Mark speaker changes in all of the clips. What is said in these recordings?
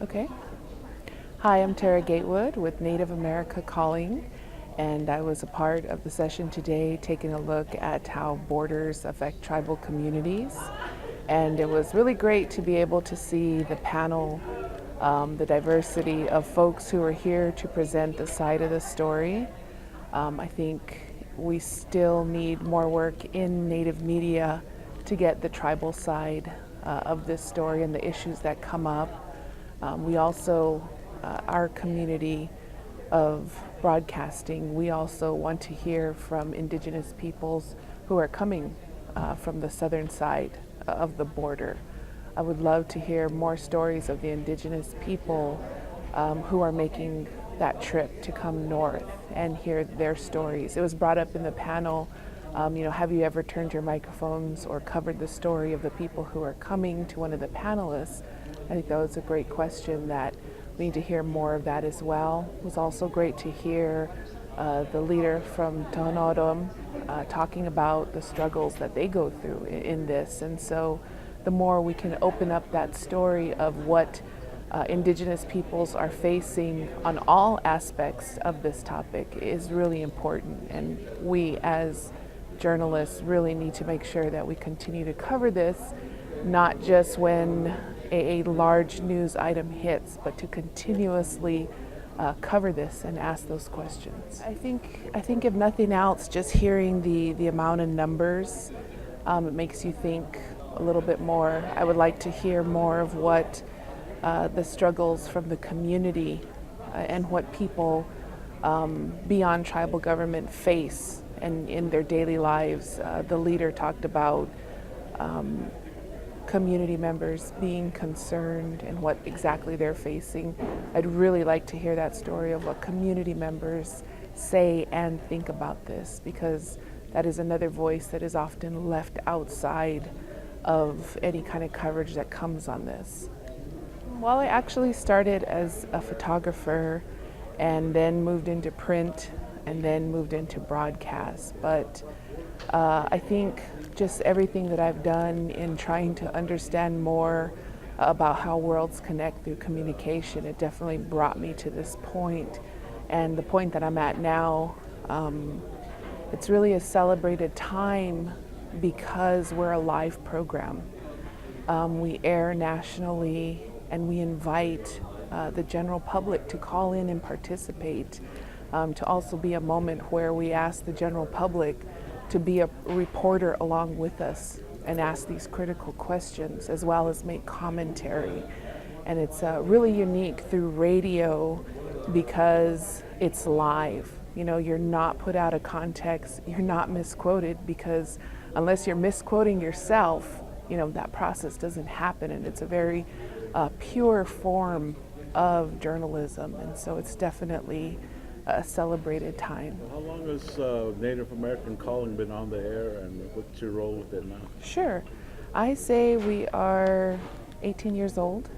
Speaker 1: Okay. Hi, I'm Tara Gatewood with Native America Calling, and I was a part of the session today taking a look at how borders affect tribal communities. And it was really great to be able to see the panel, the diversity of folks who are here to present the side of the story. I think we still need more work in Native media to get the tribal side of this story and the issues that come up. We also, our community of broadcasting, we also want to hear from Indigenous peoples who are coming from the southern side of the border. I would love to hear more stories of the Indigenous people who are making that trip to come north and hear their stories. It was brought up in the panel, have you ever turned your microphones or covered the story of the people who are coming to one of the panelists? I think that was a great question that we need to hear more of that as well. It was also great to hear the leader from Tohono talking about the struggles that they go through in this. And so the more we can open up that story of what Indigenous peoples are facing on all aspects of this topic is really important. And we as journalists really need to make sure that we continue to cover this, not just when a large news item hits, but to continuously cover this and ask those questions. I think if nothing else, just hearing the amount of numbers, it makes you think a little bit more. I would like to hear more of what the struggles from the community and what people beyond tribal government face and in their daily lives. The leader talked about community members being concerned and what exactly they're facing. I'd really like to hear that story of what community members say and think about this, because that is another voice that is often left outside of any kind of coverage that comes on this. Well, I actually started as a photographer and then moved into print and then moved into broadcast. But I think just everything that I've done in trying to understand more about how worlds connect through communication, it definitely brought me to this point. And the point that I'm at now, it's really a celebrated time because we're a live program. We air nationally and we invite the general public to call in and participate, to also be a moment where we ask the general public to be a reporter along with us and ask these critical questions as well as make commentary. And it's really unique through radio because it's live. You know, you're not put out of context, you're not misquoted, because unless you're misquoting yourself, you know, that process doesn't happen, and it's a very pure form of journalism, and so it's definitely a celebrated time.
Speaker 2: How long has Native American Calling been on the air, and what's your role with it now?
Speaker 1: Sure. I say we are 18 years old,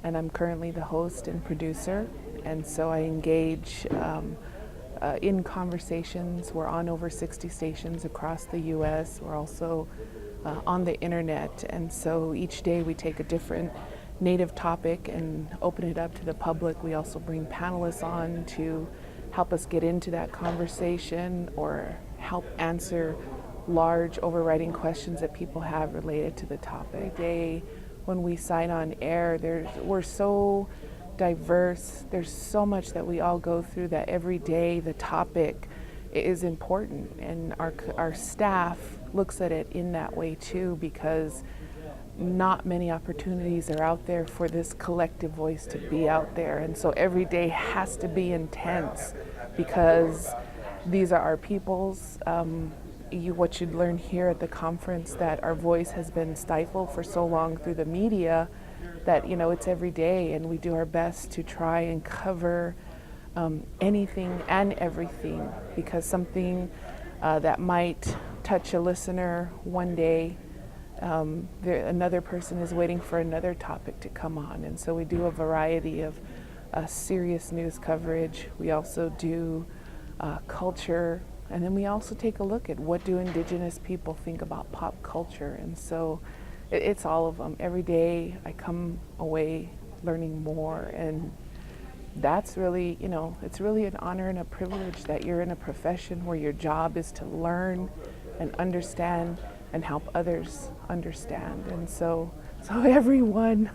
Speaker 1: and I'm currently the host and producer, and so I engage in conversations. We're on over 60 stations across the U.S. We're also on the internet, and so each day we take a different Native topic and open it up to the public. We also bring panelists on to help us get into that conversation or help answer large overriding questions that people have related to the topic. Today, when we sign on air, we're so diverse. There's so much that we all go through that every day the topic is important, and our staff looks at it in that way too, because not many opportunities are out there for this collective voice to be out there. And so every day has to be intense because these are our peoples. What you'd learn here at the conference, that our voice has been stifled for so long through the media that, you know, it's every day, and we do our best to try and cover anything and everything, because something that might touch a listener one day, another person is waiting for another topic to come on. And so we do a variety of serious news coverage. We also do culture, and then we also take a look at what do Indigenous people think about pop culture. And so it's all of them. Every day I come away learning more. And that's really, it's really an honor and a privilege that you're in a profession where your job is to learn and understand and help others understand. And so everyone.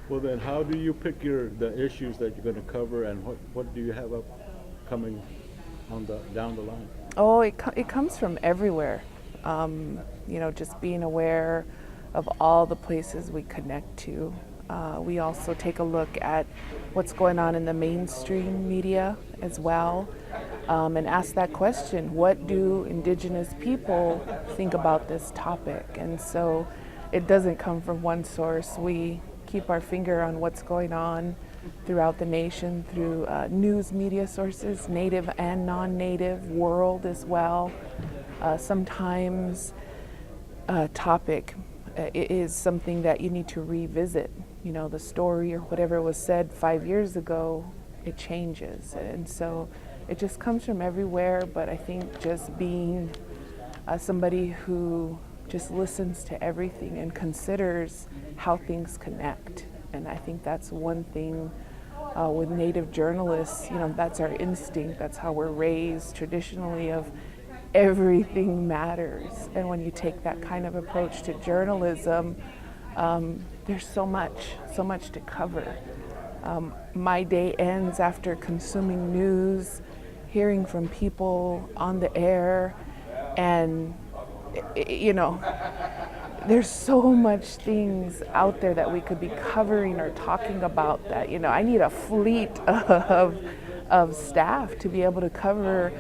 Speaker 2: Well, then, how do you pick the issues that you're going to cover, and what do you have up coming down the line?
Speaker 1: Oh, it comes from everywhere. Just being aware of all the places we connect to. We also take a look at what's going on in the mainstream media as well, and ask that question: what do Indigenous people think about this topic? And so it doesn't come from one source. We keep our finger on what's going on throughout the nation through news media sources, native and non-native, world as well. Sometimes a topic is something that you need to revisit. The story or whatever was said 5 years ago, it changes. And so it just comes from everywhere. But I think just being somebody who just listens to everything and considers how things connect. And I think that's one thing with Native journalists, that's our instinct. That's how we're raised traditionally, of everything matters. And when you take that kind of approach to journalism, there's so much to cover. My day ends after consuming news, hearing from people on the air, and there's so much things out there that we could be covering or talking about that, I need a fleet of staff to be able to cover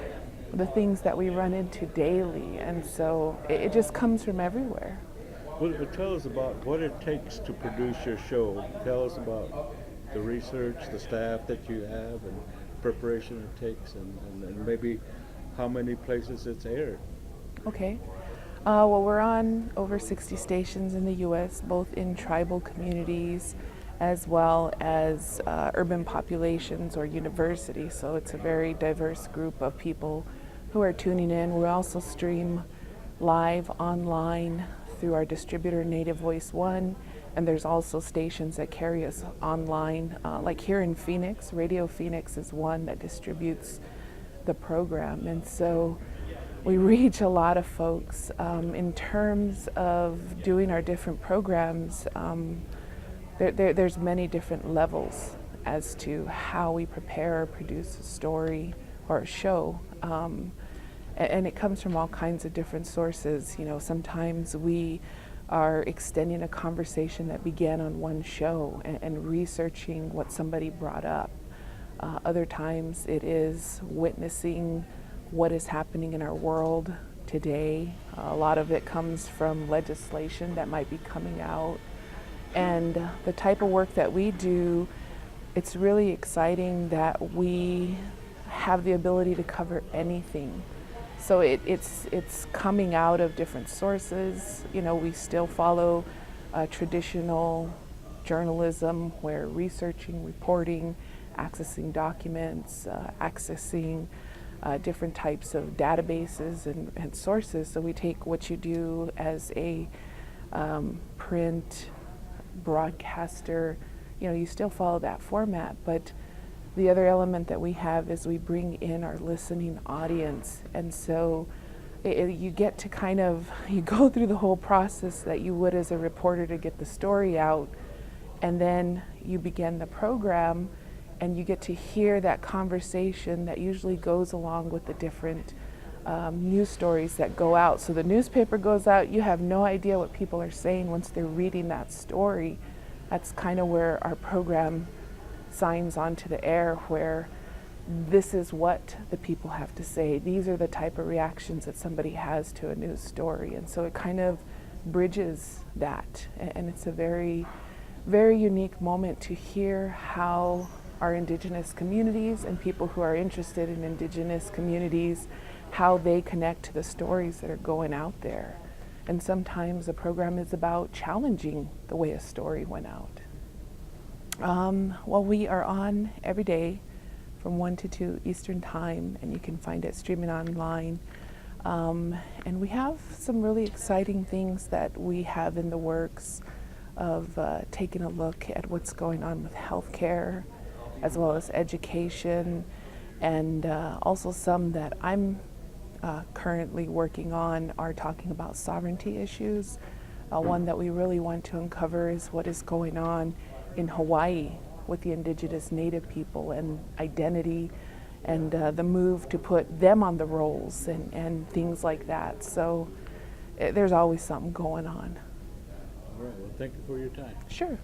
Speaker 1: the things that we run into daily. And so it just comes from everywhere.
Speaker 2: Well, tell us about what it takes to produce your show. Tell us about the research, the staff that you have, and preparation it takes, and maybe how many places it's aired.
Speaker 1: Okay. Well, we're on over 60 stations in the U.S., both in tribal communities as well as urban populations or universities. So it's a very diverse group of people who are tuning in. We also stream live online through our distributor, Native Voice One, and there's also stations that carry us online. Like here in Phoenix, Radio Phoenix is one that distributes the program. And so we reach a lot of folks. In terms of doing our different programs, there's many different levels as to how we prepare or produce a story or a show. And it comes from all kinds of different sources. Sometimes we are extending a conversation that began on one show and researching what somebody brought up. Other times it is witnessing what is happening in our world today. A lot of it comes from legislation that might be coming out. And the type of work that we do, it's really exciting that we have the ability to cover anything. So it's coming out of different sources. We still follow traditional journalism where researching, reporting, accessing documents, accessing different types of databases and sources. So we take what you do as a print broadcaster, you still follow that format, but the other element that we have is we bring in our listening audience. And so you get to you go through the whole process that you would as a reporter to get the story out, and then you begin the program and you get to hear that conversation that usually goes along with the different news stories that go out. So the newspaper goes out, you have no idea what people are saying once they're reading that story. That's kind of where our program signs onto the air, where this is what the people have to say. These are the type of reactions that somebody has to a news story. And so it kind of bridges that. And it's a very, very unique moment to hear how our Indigenous communities and people who are interested in Indigenous communities, how they connect to the stories that are going out there. And sometimes the program is about challenging the way a story went out. Well, we are on every day from 1 to 2 Eastern Time, and you can find it streaming online. And we have some really exciting things that we have in the works. of taking a look at what's going on with healthcare as well as education, and also some that I'm currently working on are talking about sovereignty issues. One that we really want to uncover is what is going on in Hawaii with the indigenous native people and identity, and the move to put them on the rolls and things like that. So there's always something going on.
Speaker 2: All right. Well, thank you for your time.
Speaker 1: Sure.